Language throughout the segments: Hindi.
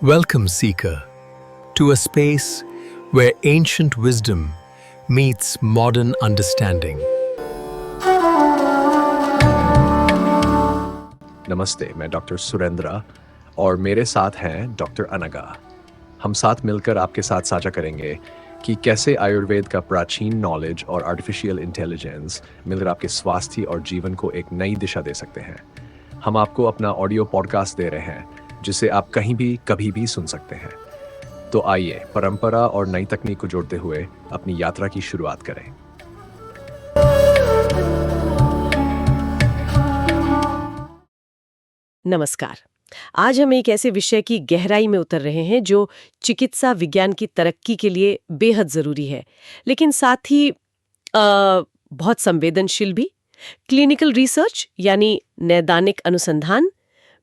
Welcome, Seeker, to a space where ancient wisdom meets modern understanding. नमस्ते, मैं डॉक्टर सुरेंद्र और मेरे साथ हैं डॉक्टर अनगा। हम साथ मिलकर आपके साथ साझा करेंगे कि कैसे आयुर्वेद का प्राचीन नॉलेज और आर्टिफिशियल इंटेलिजेंस मिलकर आपके स्वास्थ्य और जीवन को एक नई दिशा दे सकते हैं। हम आपको अपना ऑडियो पॉडकास्ट दे रहे हैं जिसे आप कहीं भी कभी भी सुन सकते हैं। तो आइए परंपरा और नई तकनीक को जोड़ते हुए अपनी यात्रा की शुरुआत करें। नमस्कार। आज हम एक ऐसे विषय की गहराई में उतर रहे हैं जो चिकित्सा विज्ञान की तरक्की के लिए बेहद जरूरी है, लेकिन साथ ही बहुत संवेदनशील भी। क्लिनिकल रिसर्च यानी नैदानिक अनुसंधान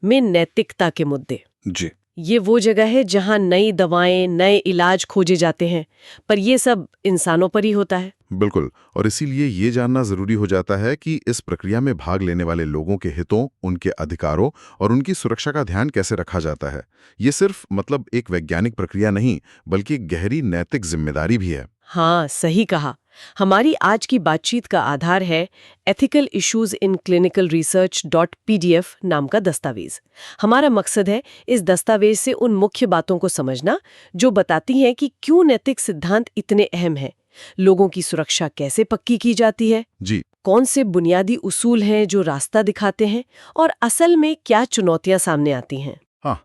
में नैतिकता के मुद्दे। जी। ये वो जगह है जहां नई दवाएं, नए इलाज खोजे जाते हैं, पर ये सब इंसानों पर ही होता है। बिल्कुल, और इसीलिए ये जानना जरूरी हो जाता है कि इस प्रक्रिया में भाग लेने वाले लोगों के हितों, उनके अधिकारों और उनकी सुरक्षा का ध्यान कैसे रखा जाता है। ये सिर्फ एक वैज्ञानिक प्रक्रिया नहीं, बल्कि एक गहरी नैतिक जिम्मेदारी भी है। हाँ, सही कहा। हमारी आज की बातचीत का आधार है ethical issues in clinical research .pdf नाम का दस्तावेज। हमारा मकसद है इस दस्तावेज से उन मुख्य बातों को समझना जो बताती हैं कि क्यों नैतिक सिद्धांत इतने अहम हैं, लोगों की सुरक्षा कैसे पक्की की जाती है, जी। कौन से बुनियादी उसूल हैं जो रास्ता दिखाते हैं, और असल में क्या चुनौतियां सामने आती हैं। हाँ,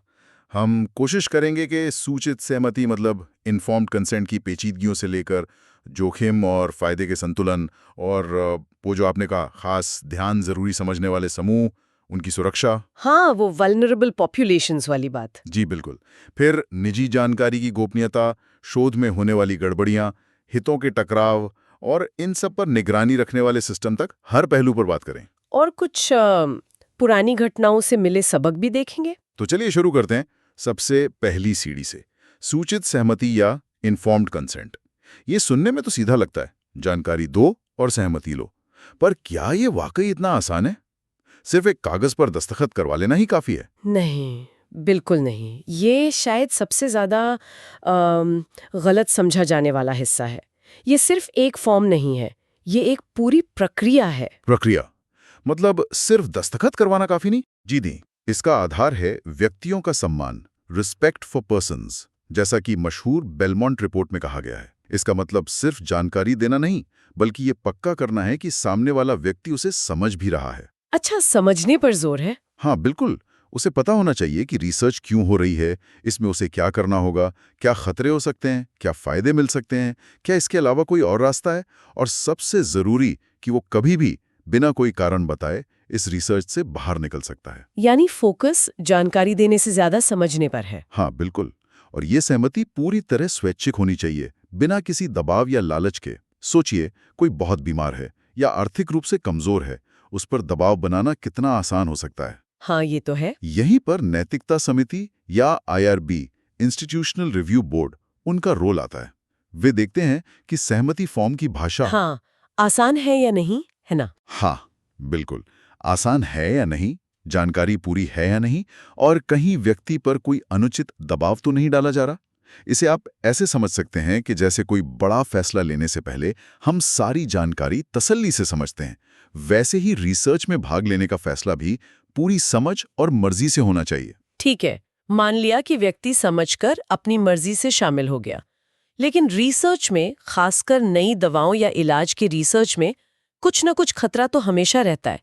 हम कोशिश करेंगे कि सूचित सहमति इन्फॉर्म्ड कंसेंट की पेचीदगियों से लेकर जोखिम और फायदे के संतुलन और वो जो आपने कहा खास ध्यान जरूरी समझने वाले समूह, उनकी सुरक्षा। हाँ, वो वल्नरेबल पॉपुलेशंस वाली बात। जी बिल्कुल। फिर निजी जानकारी की गोपनीयता, शोध में होने वाली गड़बड़ियां, हितों के टकराव और इन सब पर निगरानी रखने वाले सिस्टम तक हर पहलू पर बात करें। और कुछ पुरानी घटनाओं से मिले सबक भी देखेंगे। तो चलिए शुरू करते हैं सबसे पहली सीढ़ी से, सूचित सहमति या इन्फॉर्म्ड कंसेंट। ये सुनने में तो सीधा लगता है, जानकारी दो और सहमति लो, पर क्या ये वाकई इतना आसान है? सिर्फ एक कागज पर दस्तखत करवा लेना ही काफी है? नहीं, बिल्कुल नहीं। ये शायद सबसे ज्यादा गलत समझा जाने वाला हिस्सा है। ये सिर्फ एक फॉर्म नहीं है, ये एक पूरी प्रक्रिया है। प्रक्रिया सिर्फ दस्तखत करवाना काफी नहीं? जी नहीं, इसका आधार है व्यक्तियों का सम्मान, रिस्पेक्ट फॉर पर्सन्स, जैसा कि मशहूर बेलमोंट रिपोर्ट में कहा गया है। इसका सिर्फ जानकारी देना नहीं, बल्कि ये पक्का करना है कि सामने वाला व्यक्ति उसे समझ भी रहा है। अच्छा, समझने पर जोर है। हाँ बिल्कुल, उसे पता होना चाहिए कि रिसर्च क्यों हो रही है, इसमें उसे क्या करना होगा, क्या खतरे हो सकते हैं, क्या फायदे मिल सकते हैं, क्या इसके अलावा कोई और रास्ता है, और सबसे जरूरी कि वो कभी भी बिना कोई कारण बताए इस रिसर्च से बाहर निकल सकता है। यानी फोकस जानकारी देने से ज्यादा समझने पर है। हाँ बिल्कुल, और ये सहमति पूरी तरह स्वैच्छिक होनी चाहिए, बिना किसी दबाव या लालच के। सोचिए, कोई बहुत बीमार है या आर्थिक रूप से कमजोर है, उस पर दबाव बनाना कितना आसान हो सकता है। हाँ, ये तो है। यहीं पर नैतिकता समिति या IRB, इंस्टीट्यूशनल रिव्यू बोर्ड, उनका रोल आता है। वे देखते हैं कि सहमति फॉर्म की भाषा हाँ, आसान है या नहीं, है ना? हाँ बिल्कुल, आसान है या नहीं, जानकारी पूरी है या नहीं, और कहीं व्यक्ति पर कोई अनुचित दबाव तो नहीं डाला जा रहा। इसे आप ऐसे समझ सकते हैं कि जैसे कोई बड़ा फैसला लेने से पहले हम सारी जानकारी तसल्ली से समझते हैं, वैसे ही रिसर्च में भाग लेने का फैसला भी पूरी समझ और मर्जी से होना चाहिए। ठीक है, मान लिया कि व्यक्ति समझकर अपनी मर्जी से शामिल हो गया, लेकिन रिसर्च में, खासकर नई दवाओं या इलाज के रिसर्च में, कुछ न कुछ खतरा तो हमेशा रहता है।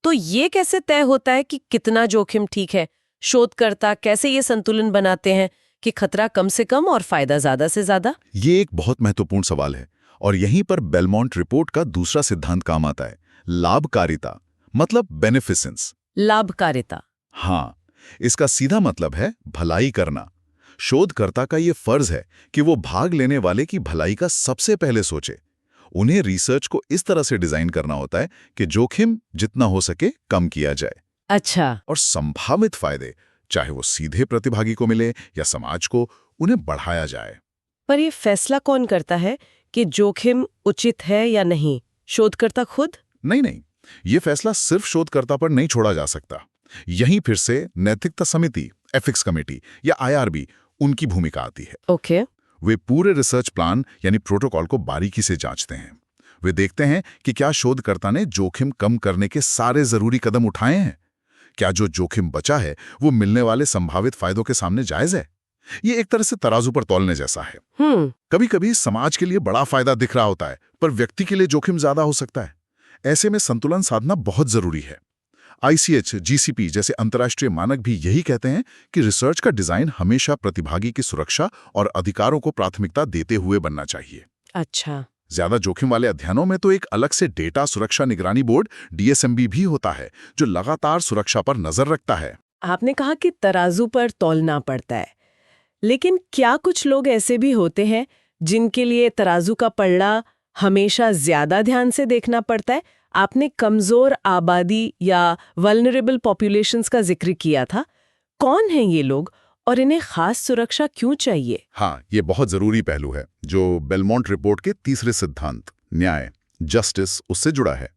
तो ये कैसे तय होता है कि कितना जोखिम ठीक है? शोधकर्ता कैसे ये संतुलन बनाते हैं कि खतरा कम से कम और फायदा ज्यादा से ज्यादा? ये एक बहुत महत्वपूर्ण सवाल है, और यहीं पर बेलमोंट रिपोर्ट का दूसरा सिद्धांत काम आता है, लाभकारिता, बेनिफिसेंस। लाभकारिता? हाँ, इसका सीधा मतलब है भलाई करना। शोधकर्ता का ये फर्ज है कि वो भाग लेने वाले की भलाई का सबसे पहले सोचे। उन्हें रिसर्च को इस तरह से डिजाइन करना होता है कि जोखिम जितना हो सके कम किया जाए। अच्छा। और संभावित फायदे, चाहे वो सीधे प्रतिभागी को मिले या समाज को, उन्हें बढ़ाया जाए। पर ये फैसला कौन करता है कि जोखिम उचित है या नहीं? शोधकर्ता खुद? नहीं, ये फैसला सिर्फ शोधकर्ता पर नहीं छोड़ा जा सकता। यहीं फिर से नैतिकता समिति एथिक्स कमेटी या IRB, उनकी भूमिका आती है। ओके। वे पूरे रिसर्च प्लान यानी प्रोटोकॉल को बारीकी से जांचते हैं। वे देखते हैं कि क्या शोधकर्ता ने जोखिम कम करने के सारे जरूरी कदम उठाए हैं, क्या जो जोखिम बचा है वो मिलने वाले संभावित फायदों के सामने जायज है। ये एक तरह से तराजू पर तौलने जैसा है। कभी कभी समाज के लिए बड़ा फायदा दिख रहा होता है पर व्यक्ति के लिए जोखिम ज्यादा हो सकता है। ऐसे में संतुलन साधना बहुत जरूरी है। ICH, GCP जैसे अंतर्राष्ट्रीय मानक भी यही कहते हैं कि रिसर्च का डिजाइन हमेशा प्रतिभागी की सुरक्षा और अधिकारों को प्राथमिकता देते हुए बनना चाहिए। अच्छा। ज्यादा जोखिम वाले अध्ययनों में तो एक अलग से डेटा सुरक्षा निगरानी बोर्ड DSMB भी होता है जो लगातार सुरक्षा पर नजर रखता है। आपने कहा कि तराजू पर तौलना पड़ता है, लेकिन क्या कुछ लोग ऐसे भी होते हैं जिनके लिए तराजू का पलड़ा हमेशा ज्यादा ध्यान से देखना पड़ता है? आपने कमजोर आबादी या वल्नरेबल पॉपुलेशंस का जिक्र किया था। कौन हैं ये लोग और इन्हें खास सुरक्षा क्यों चाहिए? हाँ, ये बहुत जरूरी पहलू है जो बेलमोंट रिपोर्ट के तीसरे सिद्धांत न्याय, जस्टिस, उससे जुड़ा है।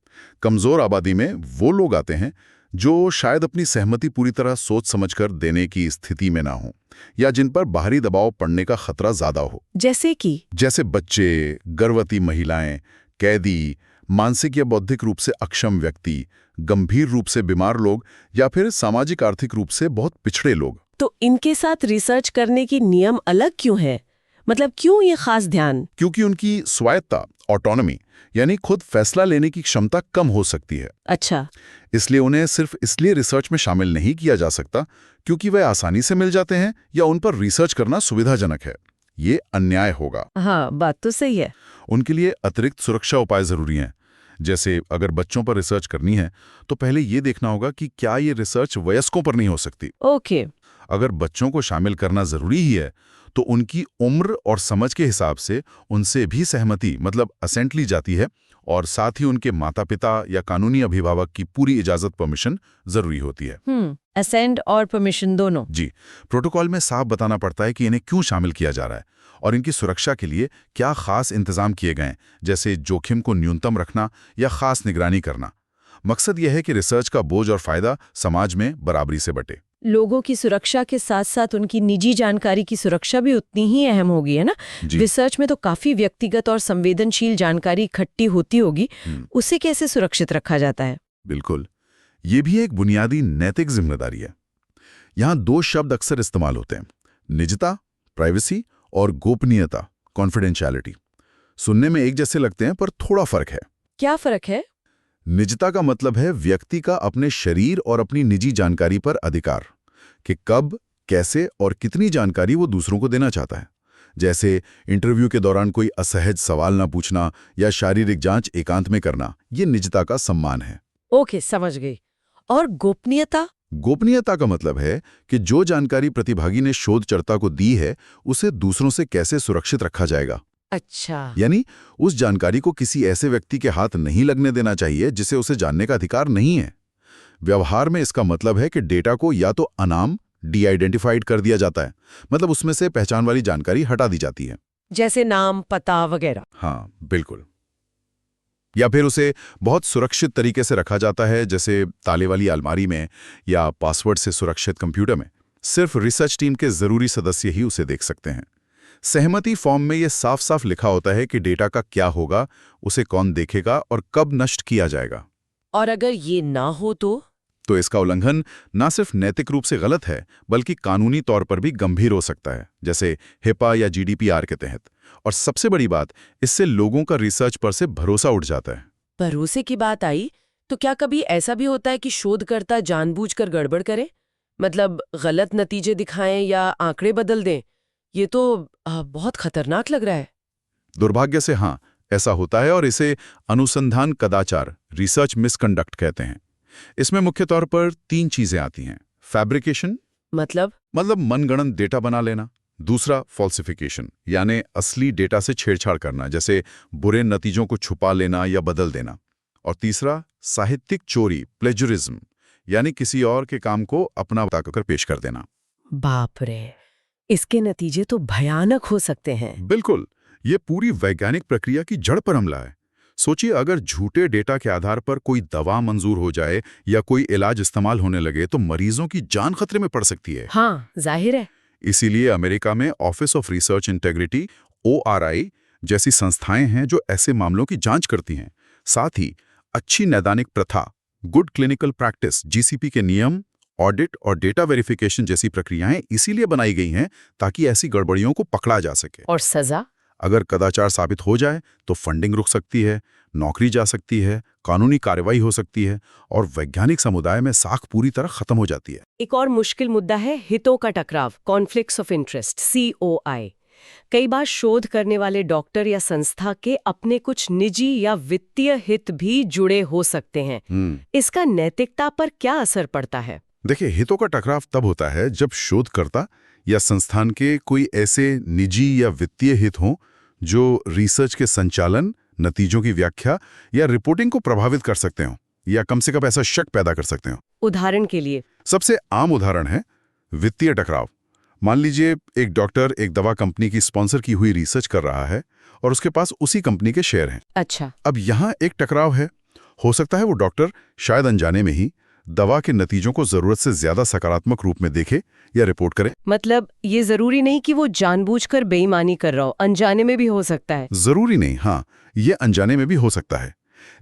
कमजोर आबादी में वो लोग आते हैं जो शायद अपनी सहमति पूरी तरह सोच समझकर देने की स्थिति में ना हो या जिन पर बाहरी दबाव पड़ने का खतरा ज्यादा हो। जैसे बच्चे, गर्भवती महिलाएं, कैदी, मानसिक या बौद्धिक रूप से अक्षम व्यक्ति, गंभीर रूप से बीमार लोग या फिर सामाजिक आर्थिक रूप से बहुत पिछड़े लोग। तो इनके साथ रिसर्च करने की नियम अलग क्यों है? मतलब क्यों ये खास ध्यान? क्योंकि उनकी स्वायत्ता, ऑटोनॉमी यानी खुद फैसला लेने की क्षमता कम हो सकती है। अच्छा। इसलिए उन्हें सिर्फ इसलिए रिसर्च में शामिल नहीं किया जा सकता क्योंकि वे आसानी से मिल जाते हैं या उन पर रिसर्च करना सुविधाजनक है। ये अन्याय होगा। हाँ, बात तो सही है। उनके लिए अतिरिक्त सुरक्षा उपाय जरूरी हैं। जैसे अगर बच्चों पर रिसर्च करनी है तो पहले ये देखना होगा कि क्या ये रिसर्च वयस्कों पर नहीं हो सकती। ओके। अगर बच्चों को शामिल करना जरूरी ही है तो उनकी उम्र और समझ के हिसाब से उनसे भी सहमति मतलब असेंट ली जाती है और साथ ही उनके माता पिता या कानूनी अभिभावक की पूरी इजाजत, परमिशन जरूरी होती है। असेंट और परमिशन दोनों? जी। प्रोटोकॉल में साफ बताना पड़ता है कि इन्हें क्यों शामिल किया जा रहा है और इनकी सुरक्षा के लिए क्या खास इंतजाम किए गए हैं, जैसे जोखिम को न्यूनतम रखना या खास निगरानी करना। मकसद यह है कि रिसर्च का बोझ और फायदा समाज में बराबरी से बटे। लोगों की सुरक्षा के साथ साथ उनकी निजी जानकारी की सुरक्षा भी उतनी ही अहम होगी, है ना? रिसर्च में तो काफी व्यक्तिगत और संवेदनशील जानकारी इकट्ठी होती होगी, उसे कैसे सुरक्षित रखा जाता है? बिल्कुल, ये भी एक बुनियादी नैतिक जिम्मेदारी है। यहाँ दो शब्द अक्सर इस्तेमाल होते हैं, निजता, प्राइवेसी, और गोपनीयता, कॉन्फिडेंशियलिटी। सुनने में एक जैसे लगते हैं पर थोड़ा फर्क है। क्या फर्क है? निजता का मतलब है व्यक्ति का अपने शरीर और अपनी निजी जानकारी पर अधिकार, कि कब, कैसे और कितनी जानकारी वो दूसरों को देना चाहता है। जैसे इंटरव्यू के दौरान कोई असहज सवाल ना पूछना या शारीरिक जांच एकांत में करना, ये निजता का सम्मान है। ओके, समझ गई। और गोपनीयता? गोपनीयता का मतलब है कि जो जानकारी प्रतिभागी ने शोधकर्ता को दी है उसे दूसरों से कैसे सुरक्षित रखा जाएगा। अच्छा। यानी उस जानकारी को किसी ऐसे व्यक्ति के हाथ नहीं लगने देना चाहिए जिसे उसे जानने का अधिकार नहीं है। व्यवहार में इसका मतलब है कि डेटा को या तो अनाम, डी-आइडेंटिफाइड कर दिया जाता है, मतलब उसमें से पहचान वाली जानकारी हटा दी जाती है, जैसे नाम, पता वगैरह। हाँ बिल्कुल। या फिर उसे बहुत सुरक्षित तरीके से रखा जाता है, जैसे ताले वाली अलमारी में या पासवर्ड से सुरक्षित कंप्यूटर में। सिर्फ रिसर्च टीम के जरूरी सदस्य ही उसे देख सकते हैं। सहमति फॉर्म में यह साफ साफ लिखा होता है कि डेटा का क्या होगा, उसे कौन देखेगा और कब नष्ट किया जाएगा। और अगर ये ना हो तो इसका उल्लंघन न सिर्फ नैतिक रूप से गलत है बल्कि कानूनी तौर पर भी गंभीर हो सकता है, जैसे हिपा या GDPR के तहत। और सबसे बड़ी बात, इससे लोगों का रिसर्च पर से भरोसा उठ जाता है। भरोसे की बात आई तो क्या कभी ऐसा भी होता है कि शोधकर्ता जानबूझकर गड़बड़ करे, मतलब गलत नतीजे दिखाएं या आंकड़े बदल दें? ये तो बहुत खतरनाक लग रहा है। दुर्भाग्य से हाँ, ऐसा होता है और इसे अनुसंधान कदाचार, रिसर्च मिसकंडक्ट कहते हैं। इसमें मुख्य तौर पर 3 चीजें आती हैं। फैब्रिकेशन मतलब मनगढ़ंत डेटा बना लेना। दूसरा फॉल्सिफिकेशन, यानी असली डेटा से छेड़छाड़ करना, जैसे बुरे नतीजों को छुपा लेना या बदल देना। और तीसरा साहित्यिक चोरी, प्लेजरिज्म, यानी किसी और के काम को अपना बताकर पेश कर देना। बाप रे, इसके नतीजे तो भयानक हो सकते हैं। बिल्कुल, ये पूरी वैज्ञानिक प्रक्रिया की जड़ पर हमला है। सोचिए, अगर झूठे डेटा के आधार पर कोई दवा मंजूर हो जाए या कोई इलाज इस्तेमाल होने लगे तो मरीजों की जान खतरे में पड़ सकती है। हाँ, जाहिर है। इसीलिए अमेरिका में office of research integrity ORI जैसी संस्थाएं हैं जो ऐसे मामलों की जांच करती हैं। साथ ही अच्छी नैदानिक प्रथा, गुड क्लिनिकल प्रैक्टिस GCP के नियम, ऑडिट और डेटा वेरिफिकेशन जैसी प्रक्रियाएं इसीलिए बनाई गई हैं ताकि ऐसी गड़बड़ियों को पकड़ा जा सके। और सजा? अगर कदाचार साबित हो जाए तो फंडिंग रुक सकती है, नौकरी जा सकती है, कानूनी कार्रवाई हो सकती है और वैज्ञानिक समुदाय में साख पूरी तरह खत्म हो जाती है। एक और मुश्किल मुद्दा है हितों का टकराव, कॉन्फ्लिक्ट्स ऑफ इंटरेस्ट, COI। कई बार शोध करने वाले डॉक्टर या संस्था के अपने कुछ निजी या वित्तीय हित भी जुड़े हो सकते हैं। इसका नैतिकता पर क्या असर पड़ता है? देखिए, हितों का टकराव तब होता है जब शोधकर्ता या संस्थान के कोई ऐसे निजी या वित्तीय हित हों जो रिसर्च के संचालन, नतीजों की व्याख्या या रिपोर्टिंग को प्रभावित कर सकते हों या कम से कम ऐसा शक पैदा कर सकते हों। उदाहरण के लिए? सबसे आम उदाहरण है वित्तीय टकराव। मान लीजिए एक डॉक्टर एक दवा कंपनी की स्पॉन्सर की हुई रिसर्च कर रहा है और उसके पास उसी कंपनी के शेयर हैं। अच्छा। अब यहाँ एक टकराव है। हो सकता है वो डॉक्टर शायद अनजाने में ही दवा के नतीजों को जरूरत से ज्यादा सकारात्मक रूप में देखे या रिपोर्ट करे। मतलब ये जरूरी नहीं कि वो जानबूझकर बेईमानी कर रहा हो, अनजाने में भी हो सकता है। जरूरी नहीं, हाँ, ये अनजाने में भी हो सकता है,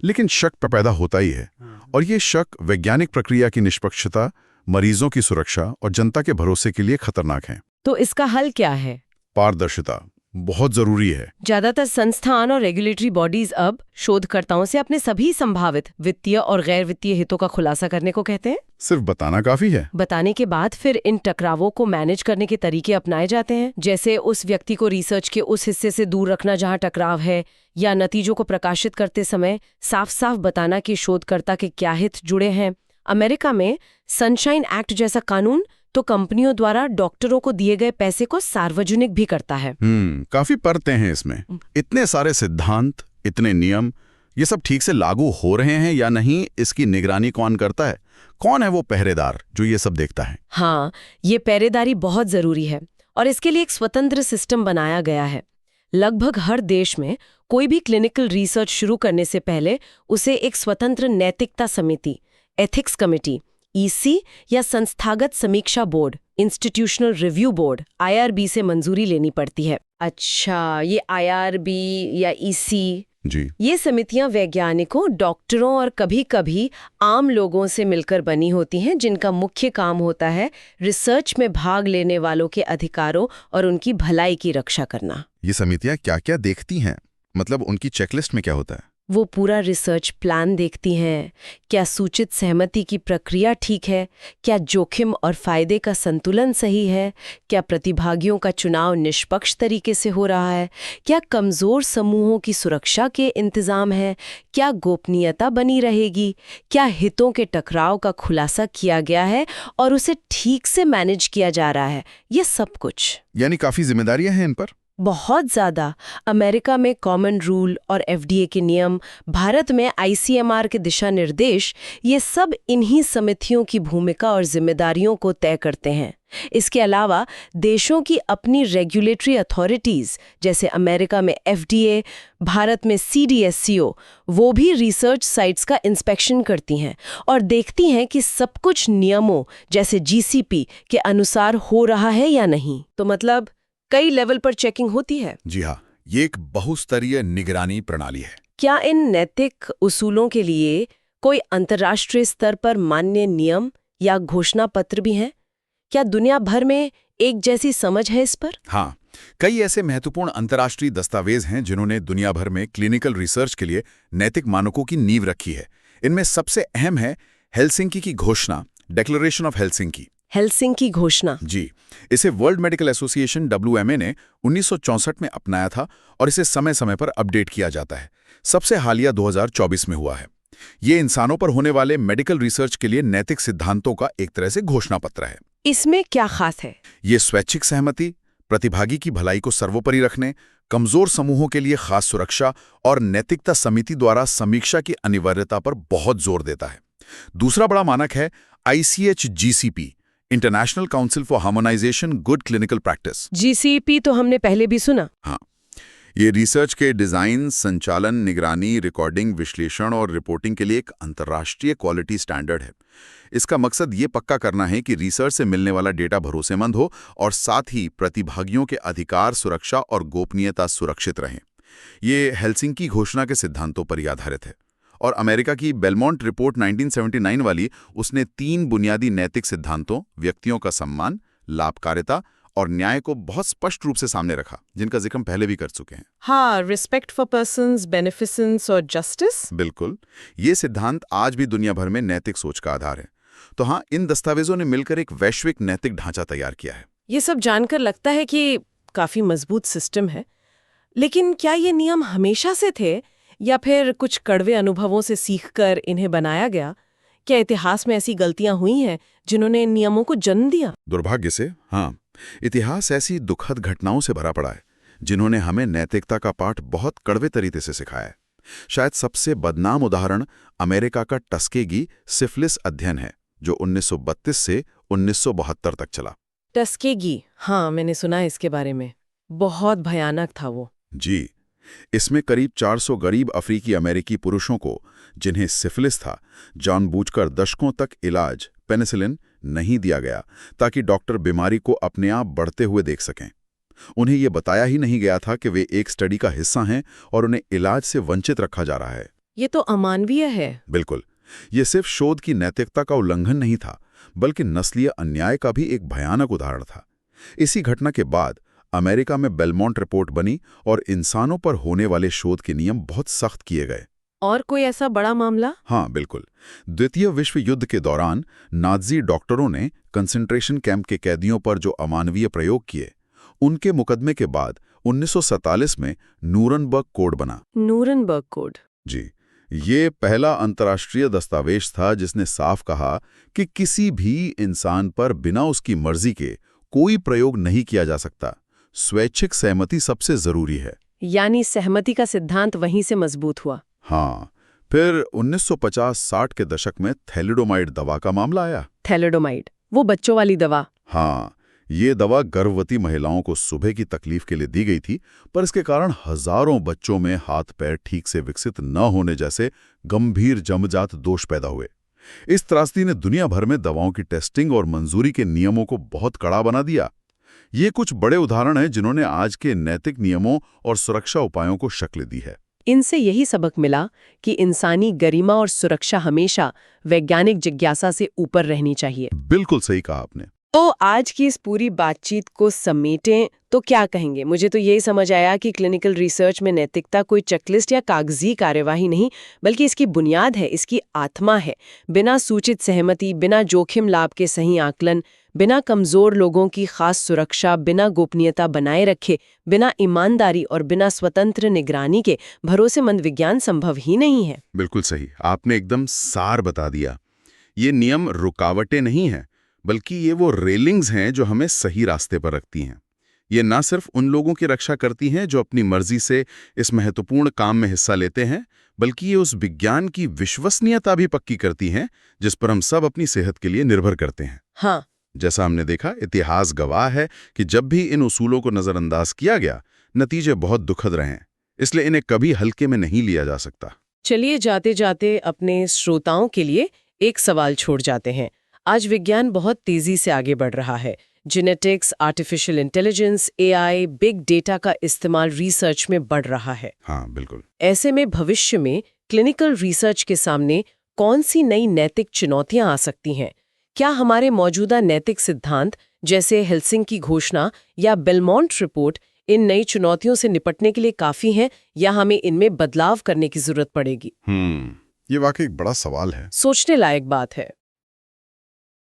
लेकिन शक पैदा होता ही है। और ये शक वैज्ञानिक प्रक्रिया की निष्पक्षता, मरीजों की सुरक्षा और जनता के भरोसे के लिए खतरनाक है। तो इसका हल क्या है? पारदर्शिता बहुत जरूरी है। ज्यादातर संस्थान और रेगुलेटरी बॉडीज अब शोधकर्ताओं से अपने सभी संभावित वित्तीय और गैर वित्तीय हितों का खुलासा करने को कहते हैं। सिर्फ बताना काफी है। बताने के बाद फिर इन टकरावों को मैनेज करने के तरीके अपनाए जाते हैं, जैसे उस व्यक्ति को रिसर्च के उस हिस्से से दूर रखना जहां टकराव है, या नतीजों को प्रकाशित करते समय साफ साफ बताना कि शोधकर्ता के क्या हित जुड़े हैं। अमेरिका में सनशाइन एक्ट जैसा कानून तो कंपनियों द्वारा डॉक्टरों को दिए गए पैसे को सार्वजनिक भी करता है। काफी परतें हैं इसमें। इतने सारे सिद्धांत, इतने नियम, ये सब ठीक से लागू हो रहे हैं या नहीं, इसकी निगरानी कौन करता है? कौन है वो पहरेदार जो ये सब देखता है? हाँ, ये पहरेदारी बहुत जरूरी है और इसके लिए एक स्वतंत्र सिस्टम बनाया गया है। लगभग हर देश में कोई भी क्लिनिकल रिसर्च शुरू करने से पहले उसे एक स्वतंत्र नैतिकता समिति, एथिक्स कमेटी, EC या संस्थागत समीक्षा board, institutional review board, IRB से मंजूरी लेनी पड़ती है। अच्छा, ये IRB या EC जी, ये समितियां वैज्ञानिकों, डॉक्टरों और कभी-कभी आम लोगों से मिलकर बनी होती हैं, जिनका मुख्य काम होता है रिसर्च में भाग लेने वालों के अधिकारों और उनकी भलाई की रक्षा करना। ये समितियां क्या-क्या देखती हैं? मतलब उनकी चेकलिस्ट में क्या होता है? वो पूरा रिसर्च प्लान देखती हैं, क्या सूचित सहमति की प्रक्रिया ठीक है, क्या जोखिम और फायदे का संतुलन सही है, क्या प्रतिभागियों का चुनाव निष्पक्ष तरीके से हो रहा है, क्या कमजोर समूहों की सुरक्षा के इंतजाम है, क्या गोपनीयता बनी रहेगी, क्या हितों के टकराव का खुलासा किया गया है और उसे ठीक से मैनेज किया जा रहा है। ये सब कुछ यानी काफी जिम्मेदारियां हैं इन पर। बहुत ज्यादा। अमेरिका में कॉमन रूल और FDA के नियम, भारत में ICMR के दिशा निर्देश, ये सब इन्हीं समितियों की भूमिका और जिम्मेदारियों को तय करते हैं। इसके अलावा देशों की अपनी रेगुलेटरी अथॉरिटीज, जैसे अमेरिका में FDA, भारत में CDSCO, वो भी रिसर्च साइट्स का इंस्पेक्शन करती हैं और देखती हैं कि सब कुछ नियमों जैसे GCP के अनुसार हो रहा है या नहीं। तो मतलब कई लेवल पर चेकिंग होती है। जी हाँ, ये एक बहुस्तरीय निगरानी प्रणाली है। क्या इन नैतिक उसूलों के लिए कोई अंतर्राष्ट्रीय स्तर पर मान्य नियम या घोषणा पत्र भी हैं? क्या दुनिया भर में एक जैसी समझ है इस पर? हाँ, कई ऐसे महत्वपूर्ण अंतर्राष्ट्रीय दस्तावेज हैं जिन्होंने दुनिया भर में क्लिनिकल रिसर्च के लिए नैतिक मानकों की नींव रखी है। इनमें सबसे अहम है हेलसिंकी की घोषणा, डिक्लेरेशन ऑफ हेलसिंकी। हेलसिंकी घोषणा। जी, इसे वर्ल्ड मेडिकल एसोसिएशन WMA ने 1964 में अपनाया था और इसे समय समय पर अपडेट किया जाता है। सबसे हालिया 2024 में हुआ है। ये इंसानों पर होने वाले मेडिकल रिसर्च के लिए नैतिक सिद्धांतों का एक तरह से घोषणा पत्र है। इसमें क्या खास है? ये स्वैच्छिक सहमति, प्रतिभागी की भलाई को सर्वोपरि रखने, कमजोर समूहों के लिए खास सुरक्षा और नैतिकता समिति द्वारा समीक्षा की अनिवार्यता पर बहुत जोर देता है। दूसरा बड़ा मानक है ICH-GCP, international council for harmonisation good clinical practice. GCP तो हमने पहले भी सुना। हाँ, ये रिसर्च के डिजाइन, संचालन, निगरानी, रिकॉर्डिंग, विश्लेषण और रिपोर्टिंग के लिए एक अंतर्राष्ट्रीय क्वालिटी स्टैंडर्ड है। इसका मकसद ये पक्का करना है कि रिसर्च से मिलने वाला डेटा भरोसेमंद हो और साथ ही प्रतिभागियों के अधिकार, सुरक्षा और गोपनीयता सुरक्षित रहें। ये हेल्सिंकी घोषणा के सिद्धांतों पर ही आधारित है। और अमेरिका की बेलमोंट रिपोर्ट 1979 वाली, उसने 3 बुनियादी नैतिक सिद्धांतों, व्यक्तियों का सम्मान, लाभकारिता और न्याय को बहुत स्पष्ट रूप से सामने रखा, जिनका जिक्र हम पहले भी कर चुके हैं। हाँ, रिस्पेक्ट फॉर पर्सन्स, बेनिफिसेंस और जस्टिस। बिल्कुल, ये सिद्धांत आज भी दुनिया भर में नैतिक सोच का आधार है। तो हाँ, इन दस्तावेजों ने मिलकर एक वैश्विक नैतिक ढांचा तैयार किया है। ये सब जानकर लगता है कि काफी मजबूत सिस्टम है। लेकिन क्या ये नियम हमेशा से थे या फिर कुछ कड़वे अनुभवों से सीखकर इन्हें बनाया गया? क्या इतिहास में ऐसी गलतियां हुई हैं जिन्होंने इन नियमों को जन्म दिया? दुर्भाग्य से हाँ, इतिहास ऐसी दुखद घटनाओं से भरा पड़ा है जिन्होंने हमें नैतिकता का पाठ बहुत कड़वे तरीके से सिखाया है। शायद सबसे बदनाम उदाहरण अमेरिका का टस्केगी सिफिलिस अध्ययन है, जो 1932 से 1972 तक चला। टस्केगी, हाँ मैंने सुना है इसके बारे में। बहुत भयानक था वो। जी, इसमें करीब 400 गरीब अफ्रीकी अमेरिकी पुरुषों को, जिन्हें सिफिलिस था, जानबूझकर दशकों तक इलाज, पेनिसिलिन, नहीं दिया गया ताकि डॉक्टर बीमारी को अपने आप बढ़ते हुए देख सकें। उन्हें यह बताया ही नहीं गया था कि वे एक स्टडी का हिस्सा हैं और उन्हें इलाज से वंचित रखा जा रहा है। ये तो अमानवीय है। बिल्कुल, ये सिर्फ शोध की नैतिकता का उल्लंघन नहीं था, बल्कि नस्लीय अन्याय का भी एक भयानक उदाहरण था। इसी घटना के बाद अमेरिका में बेलमोंट रिपोर्ट बनी और इंसानों पर होने वाले शोध के नियम बहुत सख्त किए गए। और कोई ऐसा बड़ा मामला? हाँ बिल्कुल, द्वितीय विश्व युद्ध के दौरान नाज़ी डॉक्टरों ने कंसंट्रेशन कैंप के कैदियों पर जो अमानवीय प्रयोग किए, उनके मुकदमे के बाद 1947 में नूरनबर्ग कोड बना। नूरनबर्ग कोड? जी, ये पहला अंतर्राष्ट्रीय दस्तावेज था जिसने साफ कहा कि किसी भी इंसान पर बिना उसकी मर्जी के कोई प्रयोग नहीं किया जा सकता। स्वैच्छिक सहमति सबसे जरूरी है। यानी सहमति का सिद्धांत वहीं से मजबूत हुआ। हाँ, फिर 1950-60 के दशक में थैलिडोमाइड दवा का मामला आया। थैलिडोमाइड, वो बच्चों वाली दवा? हाँ, ये दवा गर्भवती महिलाओं को सुबह की तकलीफ के लिए दी गई थी, पर इसके कारण हजारों बच्चों में हाथ पैर ठीक से विकसित न होने जैसे गंभीर जन्मजात दोष पैदा हुए। इस त्रासदी ने दुनिया भर में दवाओं की टेस्टिंग और मंजूरी के नियमों को बहुत कड़ा बना दिया। ये कुछ बड़े उदाहरण हैं जिन्होंने आज के नैतिक नियमों और सुरक्षा उपायों को शक्ल दी है। इनसे यही सबक मिला कि इंसानी गरिमा और सुरक्षा हमेशा वैज्ञानिक जिज्ञासा से ऊपर रहनी चाहिए। बिल्कुल सही कहा आपने। तो आज की इस पूरी बातचीत को समेटें तो क्या कहेंगे? मुझे तो यही समझ आया कि क्लिनिकल रिसर्च में नैतिकता कोई चेकलिस्ट या कागजी कार्यवाही नहीं, बल्कि इसकी बुनियाद है, इसकी आत्मा है। बिना सूचित सहमति, बिना जोखिम लाभ के सही आकलन, बिना कमजोर लोगों की खास सुरक्षा, बिना गोपनीयता बनाए रखे, बिना ईमानदारी और बिना स्वतंत्र निगरानी के भरोसेमंद विज्ञान संभव ही नहीं है। बिल्कुल सही, आपने एकदम सार बता दिया। ये नियम रुकावटें नहीं हैं, बल्कि ये वो रेलिंग्स हैं जो हमें सही रास्ते पर रखती हैं। ये ना सिर्फ उन लोगों की रक्षा करती हैं जो अपनी मर्जी से इस महत्वपूर्ण काम में हिस्सा लेते हैं, बल्कि ये उस विज्ञान की विश्वसनीयता भी पक्की करती हैं जिस पर हम सब अपनी सेहत के लिए निर्भर करते हैं। हाँ, जैसा हमने देखा, इतिहास गवाह है कि जब भी इन उसूलों को नजरअंदाज किया गया, नतीजे बहुत दुखद रहे हैं। इसलिए इन्हें कभी हल्के में नहीं लिया जा सकता। चलिए जाते जाते अपने श्रोताओं के लिए एक सवाल छोड़ जाते हैं। आज विज्ञान बहुत तेजी से आगे बढ़ रहा है। Genetics, artificial intelligence, AI, big data का इस्तेमाल रिसर्च में बढ़ रहा है। हाँ बिल्कुल। ऐसे में भविष्य में क्लिनिकल रिसर्च के सामने कौन सी नई नैतिक चुनौतियां आ सकती हैं? क्या हमारे मौजूदा नैतिक सिद्धांत जैसे हेल्सिंकी घोषणा या बेलमोंट रिपोर्ट इन नई चुनौतियों से निपटने के लिए काफी हैं, या हमें इनमें बदलाव करने की जरूरत पड़ेगी? ये वाकई एक बड़ा सवाल है। सोचने लायक बात है।